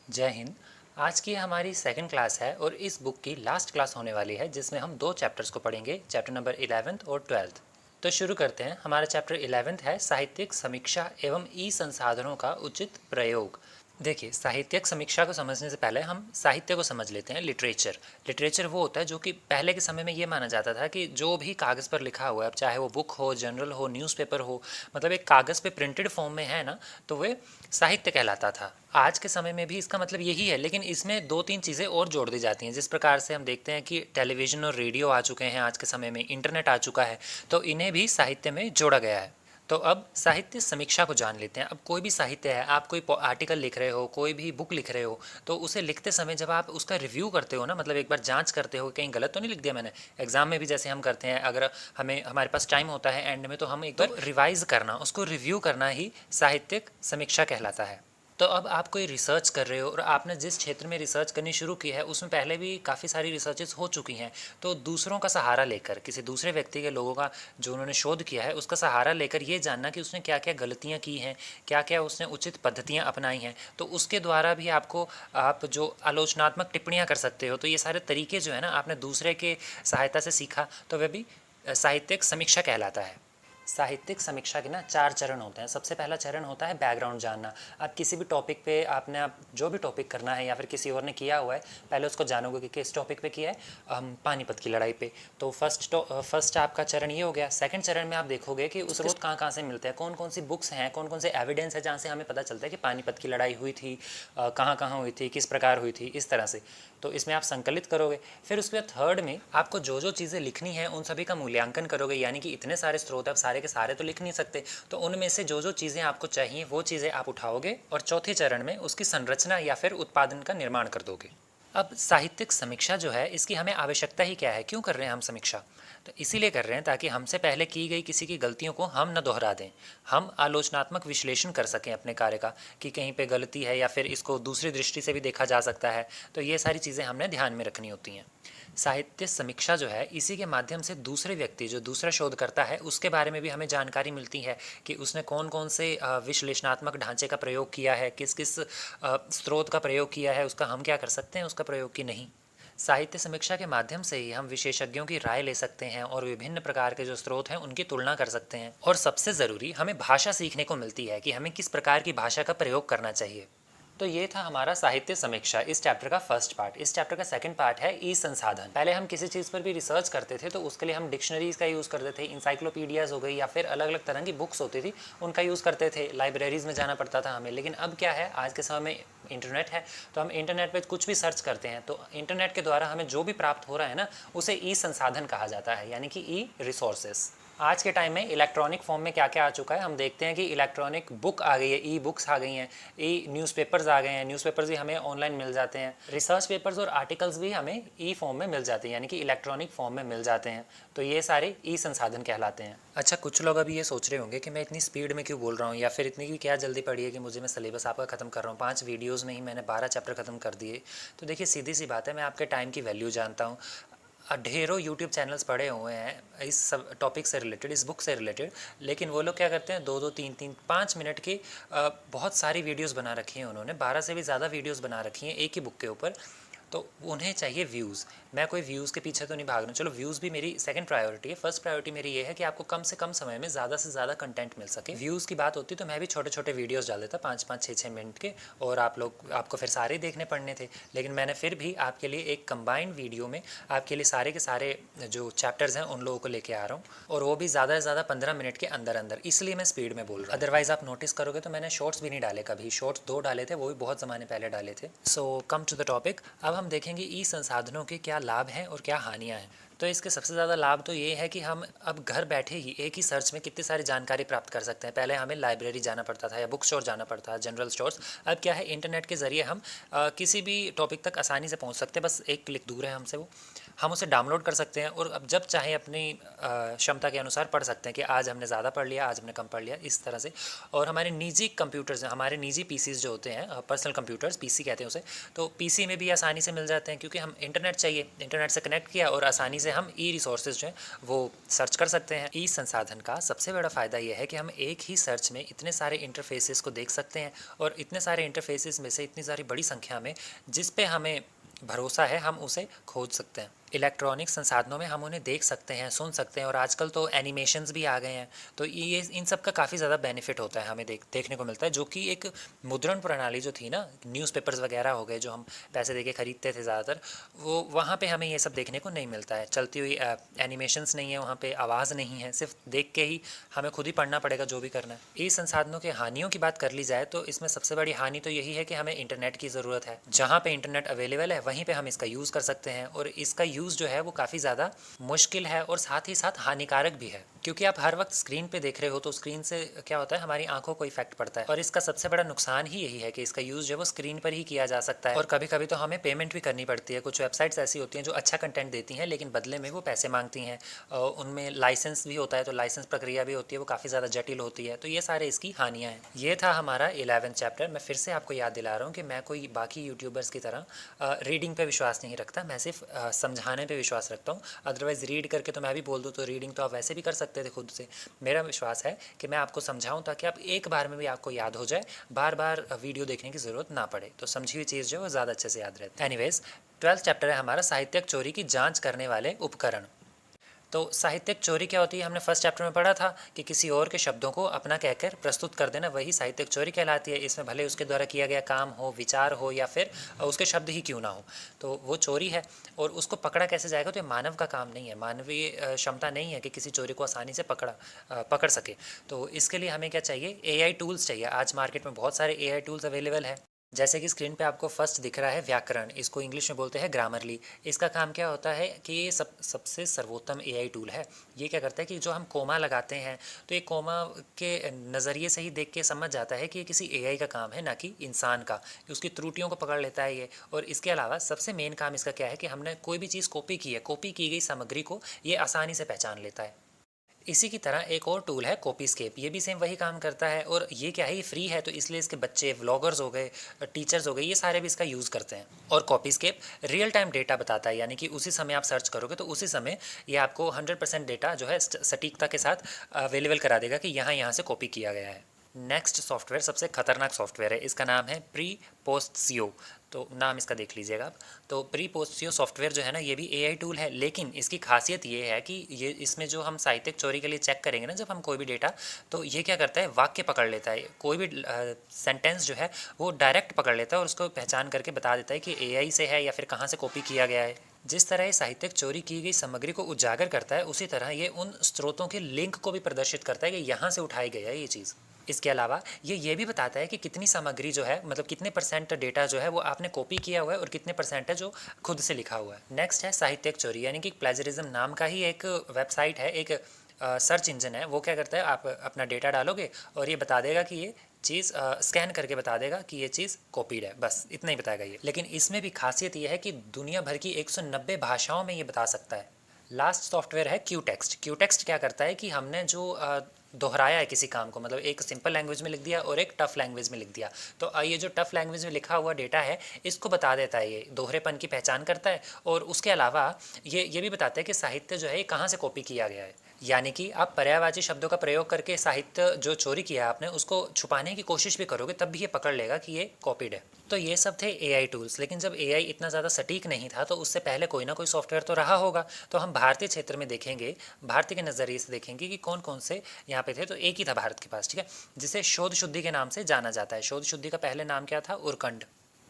जय हिंद। आज की हमारी सेकंड क्लास है और इस बुक की लास्ट क्लास होने वाली है जिसमें हम दो चैप्टर्स को पढ़ेंगे, चैप्टर नंबर 11th और 12th। तो शुरू करते हैं। हमारा चैप्टर 11th है साहित्यिक समीक्षा एवं ई संसाधनों का उचित प्रयोग। देखिए, साहित्यिक समीक्षा को समझने से पहले हम साहित्य को समझ लेते हैं। लिटरेचर लिटरेचर वो होता है जो कि पहले के समय में ये माना जाता था कि जो भी कागज़ पर लिखा हुआ है, अब चाहे वो बुक हो, जर्नल हो, न्यूज़पेपर हो, मतलब एक कागज़ पे प्रिंटेड फॉर्म में है ना, तो वे साहित्य कहलाता था। आज के समय में भी इसका मतलब यही है, लेकिन इसमें दो तीन चीज़ें और जोड़ दी जाती हैं। जिस प्रकार से हम देखते हैं कि टेलीविज़न और रेडियो आ चुके हैं आज के समय में, इंटरनेट आ चुका है, तो इन्हें भी साहित्य में जोड़ा गया है। तो अब साहित्य समीक्षा को जान लेते हैं। अब कोई भी साहित्य है, आप कोई आर्टिकल लिख रहे हो, कोई भी बुक लिख रहे हो, तो उसे लिखते समय जब आप उसका रिव्यू करते हो ना, मतलब एक बार जांच करते हो कहीं गलत तो नहीं लिख दिया मैंने। एग्जाम में भी जैसे हम करते हैं, अगर हमारे पास टाइम होता है एंड में, तो हम एक बार रिवाइज करना, उसको रिव्यू करना ही साहित्यिक समीक्षा कहलाता है। तो अब आप कोई रिसर्च कर रहे हो और आपने जिस क्षेत्र में रिसर्च करनी शुरू की है उसमें पहले भी काफ़ी सारी रिसर्चेस हो चुकी हैं, तो दूसरों का सहारा लेकर, किसी दूसरे व्यक्ति के, लोगों का जो उन्होंने शोध किया है उसका सहारा लेकर ये जानना कि उसने क्या क्या गलतियाँ की हैं, क्या क्या उसने उचित पद्धतियाँ अपनाई हैं, तो उसके द्वारा भी आप जो आलोचनात्मक टिप्पणियाँ कर सकते हो। तो ये सारे तरीके जो है ना, आपने दूसरे के सहायता से सीखा, तो वह भी साहित्यिक समीक्षा कहलाता है। साहित्यिक समीक्षा के ना 4 चरण होते हैं। सबसे पहला चरण होता है बैकग्राउंड जानना। आप किसी भी टॉपिक पे आप जो भी टॉपिक करना है या फिर किसी और ने किया हुआ है, पहले उसको जानोगे कि किस टॉपिक पे किया है। पानीपत की लड़ाई पे, तो फर्स्ट आपका चरण ये हो गया। सेकंड चरण में आप देखोगे कि उस स्रोत कहाँ कहाँ से मिलते हैं, कौन कौन सी बुक्स हैं, कौन कौन से एविडेंस है जहाँ से हमें पता चलता है कि पानीपत की लड़ाई हुई थी, कहाँ कहाँ हुई थी, किस प्रकार हुई थी, इस तरह से। तो इसमें आप संकलित करोगे। फिर उसके बाद थर्ड में आपको जो जो चीज़ें लिखनी है उन सभी का मूल्यांकन करोगे, यानी कि इतने सारे स्रोत, आप सारे के सारे तो लिख नहीं सकते, तो उनमें से जो जो चीज़ें आपको चाहिए वो चीज़ें आप उठाओगे और चौथे चरण में उसकी संरचना या फिर उत्पादन का निर्माण कर दोगे। अब साहित्यिक समीक्षा जो है, इसकी हमें आवश्यकता ही क्या है, क्यों कर रहे हैं हम समीक्षा? तो इसीलिए कर रहे हैं ताकि हमसे पहले की गई किसी की गलतियों को हम न दोहरा दें। हम आलोचनात्मक विश्लेषण कर सकें अपने कार्य का, कि कहीं पे गलती है या फिर इसको दूसरी दृष्टि से भी देखा जा सकता है। तो ये सारी चीज़ें हमने ध्यान में रखनी होती हैं। साहित्य समीक्षा जो है, इसी के माध्यम से दूसरे व्यक्ति, जो दूसरा शोध करता है, उसके बारे में भी हमें जानकारी मिलती है कि उसने कौन कौन से विश्लेषणात्मक ढांचे का प्रयोग किया है, किस किस स्रोत का प्रयोग किया है, उसका हम क्या कर सकते हैं, उसका प्रयोग की नहीं। साहित्य समीक्षा के माध्यम से ही हम विशेषज्ञों की राय ले सकते हैं और विभिन्न प्रकार के जो स्रोत हैं उनकी तुलना कर सकते हैं। और सबसे ज़रूरी, हमें भाषा सीखने को मिलती है कि हमें किस प्रकार की भाषा का प्रयोग करना चाहिए। तो ये था हमारा साहित्य समीक्षा, इस चैप्टर का फर्स्ट पार्ट। इस चैप्टर का सेकंड पार्ट है ई संसाधन। पहले हम किसी चीज़ पर भी रिसर्च करते थे तो उसके लिए हम डिक्शनरीज का यूज़ करते थे, इंसाइक्लोपीडियाज हो गई या फिर अलग अलग तरह की बुक्स होती थी, उनका यूज़ करते थे, लाइब्रेरीज़ में जाना पड़ता था हमें। लेकिन अब क्या है, आज के समय में इंटरनेट है, तो हम इंटरनेट पर कुछ भी सर्च करते हैं, तो इंटरनेट के द्वारा हमें जो भी प्राप्त हो रहा है ना, उसे ई संसाधन कहा जाता है, यानी कि ई रिसोर्सेस। आज के टाइम में इलेक्ट्रॉनिक फॉर्म में क्या क्या आ चुका है, हम देखते हैं कि इलेक्ट्रॉनिक बुक आ गई है, ई बुक्स आ गई हैं, ई न्यूज़पेपर्स आ गए हैं, न्यूज़पेपर्स भी हमें ऑनलाइन मिल जाते हैं, रिसर्च पेपर्स और आर्टिकल्स भी हमें ई फॉर्म में मिल जाते हैं, यानी कि इलेक्ट्रॉनिक फॉर्म में मिल जाते हैं। तो ये सारे ई संसाधन कहलाते हैं। अच्छा, कुछ लोग अभी ये सोच रहे होंगे कि मैं इतनी स्पीड में क्यों बोल रहा हूँ, या फिर इतनी की क्या जल्दी पड़ी है कि मुझे मैं सिलेबस आपका ख़त्म कर रहा हूँ, 5 वीडियोज़ में ही मैंने 12 चैप्टर ख़त्म कर दिए। तो देखिए, सीधी सी बात है, मैं आपके टाइम की वैल्यू जानता हूँ। ढेरों यूट्यूब चैनल्स पड़े हुए हैं इस सब टॉपिक से रिलेटेड, इस बुक से रिलेटेड, लेकिन वो लोग क्या करते हैं, 2-2 3-3 5 मिनट की बहुत सारी वीडियोस बना रखी हैं उन्होंने, 12 से भी ज़्यादा वीडियोस बना रखी हैं एक ही बुक के ऊपर। तो उन्हें चाहिए व्यूज़। मैं कोई व्यूज़ के पीछे तो नहीं भाग रहा हूँ, चलो व्यूज़ भी मेरी सेकंड प्रायोरिटी है। फर्स्ट प्रायोरिटी मेरी ये है कि आपको कम से कम समय में ज़्यादा से ज़्यादा कंटेंट मिल सके। व्यूज़ की बात होती तो मैं भी छोटे छोटे वीडियोज़ डाल देता, 5-5 6-6 मिनट के, और आपको फिर सारे देखने पड़ने थे। लेकिन मैंने फिर भी आपके लिए एक कंबाइंड वीडियो में आपके लिए सारे के सारे जो चैप्टर्स हैं उन लोगों को लेके आ रहा हूँ, और वो भी ज़्यादा से ज़्यादा 15 मिनट के अंदर अंदर, इसलिए मैं स्पीड में बोल रहा हूँ। अदरवाइज़ आप नोटिस करोगे तो मैंने शॉर्ट्स भी नहीं डाले कभी, शॉर्ट्स 2 डाले थे, वो भी बहुत ज़माने पहले डाले थे। सो कम टू द टॉपिक, अब हम देखेंगे ई संसाधनों के क्या लाभ हैं और क्या हानियाँ हैं। तो इसके सबसे ज़्यादा लाभ तो ये है कि हम अब घर बैठे ही एक ही सर्च में कितनी सारी जानकारी प्राप्त कर सकते हैं। पहले हमें लाइब्रेरी जाना पड़ता था या बुक स्टोर जाना पड़ता था, जनरल स्टोर्स। अब क्या है, इंटरनेट के ज़रिए हम किसी भी टॉपिक तक आसानी से पहुंच सकते हैं, बस एक क्लिक दूर है हमसे वो। हम उसे डाउनलोड कर सकते हैं और अब जब चाहे अपनी क्षमता के अनुसार पढ़ सकते हैं कि आज हमने ज़्यादा पढ़ लिया, आज हमने कम पढ़ लिया, इस तरह से। और हमारे निजी कंप्यूटर्स हैं, हमारे निजी पीसीज जो होते हैं, पर्सनल कंप्यूटर्स, पीसी कहते हैं उसे, तो पीसी में भी आसानी से मिल जाते हैं, क्योंकि हम इंटरनेट चाहिए, इंटरनेट से कनेक्ट किया और आसानी से हम ई रिसोर्सेज जो है वो सर्च कर सकते हैं। ई संसाधन का सबसे बड़ा फ़ायदा यह है कि हम एक ही सर्च में इतने सारे इंटरफेसेस को देख सकते हैं, और इतने सारे इंटरफेसेस में से इतनी सारी बड़ी संख्या में जिस पे हमें भरोसा है हम उसे खोज सकते हैं। इलेक्ट्रॉनिक संसाधनों में हम उन्हें देख सकते हैं, सुन सकते हैं, और आजकल तो एनिमेशंस भी आ गए हैं, तो ये इन सब का काफ़ी ज़्यादा बेनिफिट होता है, हमें देखने को मिलता है। जो कि एक मुद्रण प्रणाली जो थी ना, न्यूज़पेपर्स वगैरह हो गए जो हम पैसे देके ख़रीदते थे ज़्यादातर, वो वहाँ पे हमें ये सब देखने को नहीं मिलता है। चलती हुई एनिमेशंस नहीं है वहाँ पे, आवाज़ नहीं है, सिर्फ देख के ही हमें खुद ही पढ़ना पड़ेगा जो भी करना है। इस संसाधनों के हानियों की बात कर ली जाए तो इसमें सबसे बड़ी हानि तो यही है कि हमें इंटरनेट की ज़रूरत है। जहाँ पे इंटरनेट अवेलेबल है वहीं पे हम इसका यूज़ कर सकते हैं, और इसका यूज़ जो है वो काफ़ी ज़्यादा मुश्किल है और साथ ही साथ हानिकारक भी है, क्योंकि आप हर वक्त स्क्रीन पे देख रहे हो तो स्क्रीन से क्या होता है, हमारी आंखों को इफेक्ट पड़ता है। और इसका सबसे बड़ा नुकसान ही यही है कि इसका यूज़ जो है वो स्क्रीन पर ही किया जा सकता है, और कभी कभी तो हमें पेमेंट भी करनी पड़ती है। कुछ वेबसाइट्स ऐसी होती हैं जो अच्छा कंटेंट देती हैं लेकिन बदले में वो पैसे मांगती हैं, उनमें लाइसेंस भी होता है, तो लाइसेंस प्रक्रिया भी होती है, वो काफ़ी ज़्यादा जटिल होती है। तो ये सारे इसकी हानियाँ हैं। ये था हमारा 11th चैप्टर। मैं फिर से आपको याद दिला रहा हूँ कि मैं कोई बाकी यूट्यूबर्स की तरह रीडिंग पे विश्वास नहीं रखता, मैं सिर्फ समझाने पे विश्वास रखता हूँ। अदरवाइज़ रीड करके तो मैं भी बोल दूँ तो रीडिंग तो आप वैसे भी कर सकते थे खुद से। मेरा विश्वास है कि मैं आपको समझाऊं ताकि आप एक बार में भी आपको याद हो जाए, बार बार वीडियो देखने की ज़रूरत ना पड़े, तो समझी हुई चीज़ जो है वो ज़्यादा अच्छे से याद रहती है। एनीवेज 12th चैप्टर है हमारा साहित्यिक चोरी की जांच करने वाले उपकरण। तो साहित्यिक चोरी क्या होती है, हमने फर्स्ट चैप्टर में पढ़ा था कि किसी और के शब्दों को अपना कहकर प्रस्तुत कर देना, वही साहित्यिक चोरी कहलाती है। इसमें भले उसके द्वारा किया गया काम हो, विचार हो, या फिर उसके शब्द ही क्यों ना हो, तो वो चोरी है। और उसको पकड़ा कैसे जाएगा, तो ये मानव का काम नहीं है, मानवीय क्षमता नहीं है कि किसी चोरी को आसानी से पकड़ सके। तो इसके लिए हमें क्या चाहिए, AI टूल्स चाहिए। आज मार्केट में बहुत सारे AI टूल्स अवेलेबल है, जैसे कि स्क्रीन पे आपको फर्स्ट दिख रहा है व्याकरण, इसको इंग्लिश में बोलते हैं ग्रामरली। इसका काम क्या होता है कि ये सबसे सर्वोत्तम AI टूल है। ये क्या करता है कि जो हम कोमा लगाते हैं, तो ये कोमा के नज़रिए से ही देख के समझ जाता है कि ये किसी AI का काम है, ना कि इंसान का। उसकी त्रुटियों को पकड़ लेता है ये। और इसके अलावा सबसे मेन काम इसका क्या है कि हमने कोई भी चीज़ कॉपी की है, कॉपी की गई सामग्री को ये आसानी से पहचान लेता है। इसी की तरह एक और टूल है कॉपीस्केप, ये भी सेम वही काम करता है। और ये क्या है, ये फ्री है, तो इसलिए इसके बच्चे, व्लॉगर्स हो गए, टीचर्स हो गए, ये सारे भी इसका यूज़ करते हैं। और कॉपीस्केप रियल टाइम डेटा बताता है, यानी कि उसी समय आप सर्च करोगे तो उसी समय ये आपको 100% डेटा जो है सटीकता के साथ अवेलेबल करा देगा कि यहाँ से कॉपी किया गया है। नेक्स्ट सॉफ्टवेयर सबसे खतरनाक सॉफ्टवेयर है, इसका नाम है प्रीपोस्टसियो। तो नाम इसका देख लीजिएगा आप। तो प्रीपोस्टसियो सॉफ्टवेयर जो है ना, ये भी AI टूल है, लेकिन इसकी खासियत ये है कि ये इसमें जो हम साहित्यिक चोरी के लिए चेक करेंगे ना, जब हम कोई भी डेटा, तो ये क्या करता है, वाक्य पकड़ लेता है, कोई भी सेंटेंस जो है वो डायरेक्ट पकड़ लेता है और उसको पहचान करके बता देता है कि AI से है या फिर कहाँ से कॉपी किया गया है। जिस तरह ये साहित्यिक चोरी की गई सामग्री को उजागर करता है, उसी तरह ये उन स्रोतों के लिंक को भी प्रदर्शित करता है कि यहाँ से उठाई गई है ये चीज़। इसके अलावा ये भी बताता है कि कितनी सामग्री जो है, मतलब कितने % डेटा जो है वो आपने कॉपी किया हुआ है और कितने % है जो खुद से लिखा हुआ है। नेक्स्ट है साहित्यिक चोरी, यानी कि प्लेजरिज्म नाम का ही एक वेबसाइट है, एक सर्च इंजन है। वो क्या करता है, आप अपना डेटा डालोगे और ये बता देगा कि ये चीज़ स्कैन करके बता देगा कि ये चीज़ कॉपीड है, बस इतना ही बताएगा ये। लेकिन इसमें भी खासियत ये है कि दुनिया भर की 190 भाषाओं में ये बता सकता है। लास्ट सॉफ्टवेयर है क्यूटेक्स्ट। क्यूटेक्स्ट क्या करता है कि हमने जो दोहराया है किसी काम को, मतलब एक सिंपल लैंग्वेज में लिख दिया और एक टफ लैंग्वेज में लिख दिया, तो ये जो टफ लैंग्वेज में लिखा हुआ डेटा है इसको बता देता है, ये दोहरेपन की पहचान करता है। और उसके अलावा ये भी बताता है कि साहित्य जो है ये कहाँ से कॉपी किया गया है। यानी कि आप पर्यायवाची शब्दों का प्रयोग करके साहित्य जो चोरी किया आपने उसको छुपाने की कोशिश भी करोगे तब भी ये पकड़ लेगा कि ये कॉपीड है। तो ये सब थे AI टूल्स। लेकिन जब AI इतना ज़्यादा सटीक नहीं था तो उससे पहले कोई ना कोई सॉफ्टवेयर तो रहा होगा। तो हम भारतीय क्षेत्र में देखेंगे, भारतीय के नज़रिए से देखेंगे कि कौन कौन से यहाँ पे थे। तो एक ही था भारत के पास, ठीक है, जिसे शोध शुद्धि के नाम से जाना जाता है। शोध शुद्धि का पहले नाम क्या था, उरकंड।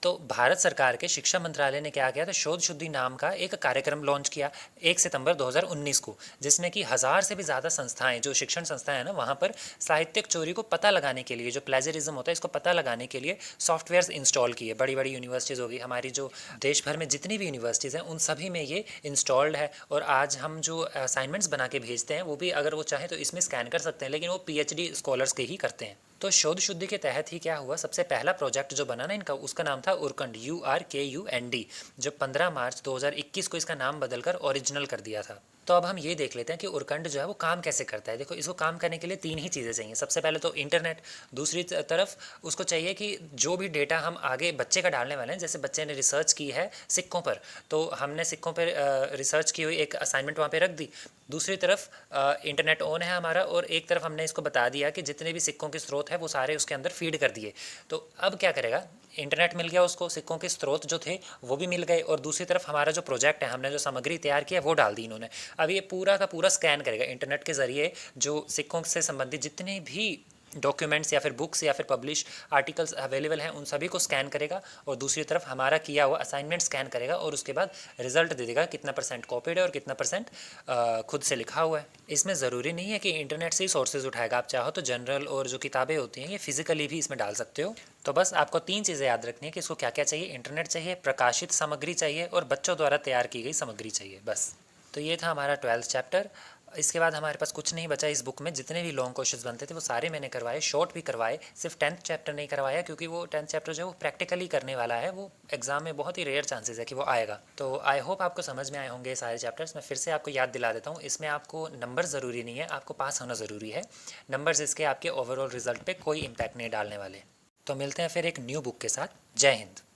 तो भारत सरकार के शिक्षा मंत्रालय ने क्या किया था, शोध शुद्धि नाम का एक कार्यक्रम लॉन्च किया 1 सितंबर 2019 को, जिसमें कि 1000 से भी ज़्यादा संस्थाएं, जो शिक्षण संस्थाएं हैं ना, वहाँ पर साहित्यिक चोरी को पता लगाने के लिए, जो प्लेजरिज्म होता है इसको पता लगाने के लिए सॉफ्टवेयर्स इंस्टॉल किए। बड़ी बड़ी यूनिवर्सिटीज़ होगी, हमारी जो देश भर में जितनी भी यूनिवर्सिटीज़ हैं उन सभी में ये इंस्टॉल्ड है। और आज हम जो असाइनमेंट्स बना के भेजते हैं वो भी अगर वो चाहें तो इसमें स्कैन कर सकते हैं, लेकिन वो PhD स्कॉलर्स के ही करते हैं। तो शोध शुद्धि के तहत ही क्या हुआ, सबसे पहला प्रोजेक्ट जो बना ना इनका, उसका नाम था उरकंड, URKUND, जो 15 मार्च 2021 को इसका नाम बदलकर ओरिजिनल कर दिया था। तो अब हम ये देख लेते हैं कि उरकंड जो है वो काम कैसे करता है। देखो, इसको काम करने के लिए 3 ही चीज़ें चाहिए। सबसे पहले तो इंटरनेट, दूसरी तरफ उसको चाहिए कि जो भी डेटा हम आगे बच्चे का डालने वाले हैं, जैसे बच्चे ने रिसर्च की है सिक्कों पर, तो हमने सिक्कों पर रिसर्च की हुई एक असाइनमेंट वहाँ पे रख दी। दूसरी तरफ इंटरनेट ऑन है हमारा, और एक तरफ हमने इसको बता दिया कि जितने भी सिक्कों के स्रोत है वो सारे उसके अंदर फीड कर दिए। तो अब क्या करेगा, इंटरनेट मिल गया उसको, सिक्कों के स्रोत जो थे वो भी मिल गए, और दूसरी तरफ हमारा जो प्रोजेक्ट है, हमने जो सामग्री तैयार की है वो डाल दी इन्होंने। अब ये पूरा का पूरा स्कैन करेगा इंटरनेट के ज़रिए जो सिक्कों से संबंधित जितने भी डॉक्यूमेंट्स या फिर बुक्स या फिर पब्लिश आर्टिकल्स अवेलेबल हैं उन सभी को स्कैन करेगा, और दूसरी तरफ हमारा किया हुआ असाइनमेंट स्कैन करेगा, और उसके बाद रिजल्ट दे देगा कितना % कॉपीड है और कितना % खुद से लिखा हुआ है। इसमें ज़रूरी नहीं है कि इंटरनेट से ही सोर्सेज उठाएगा, आप चाहो तो जनरल और जो किताबें होती हैं ये फिजिकली भी इसमें डाल सकते हो। तो बस आपको 3 चीज़ें याद रखनी है कि इसको क्या क्या चाहिए। इंटरनेट चाहिए, प्रकाशित सामग्री चाहिए, और बच्चों द्वारा तैयार की गई सामग्री चाहिए, बस। तो ये था हमारा 12th चैप्टर। इसके बाद हमारे पास कुछ नहीं बचा इस बुक में। जितने भी लॉन्ग क्वेश्चंस बनते थे वो सारे मैंने करवाए, शॉर्ट भी करवाए। सिर्फ 10th चैप्टर नहीं करवाया, क्योंकि वो 10th चैप्टर जो है वो प्रैक्टिकली करने वाला है, वो एग्जाम में बहुत ही रेयर चांसेस है कि वो आएगा। तो आई होप आपको समझ में आए होंगे सारे चैप्टर्स। मैं फिर से आपको याद दिला देता हूँ, इसमें आपको नंबर ज़रूरी नहीं है, आपको पास होना ज़रूरी है। नंबर्स इसके आपके ओवरऑल रिजल्ट पर कोई इम्पैक्ट नहीं डालने वाले। तो मिलते हैं फिर एक न्यू बुक के साथ। जय हिंद।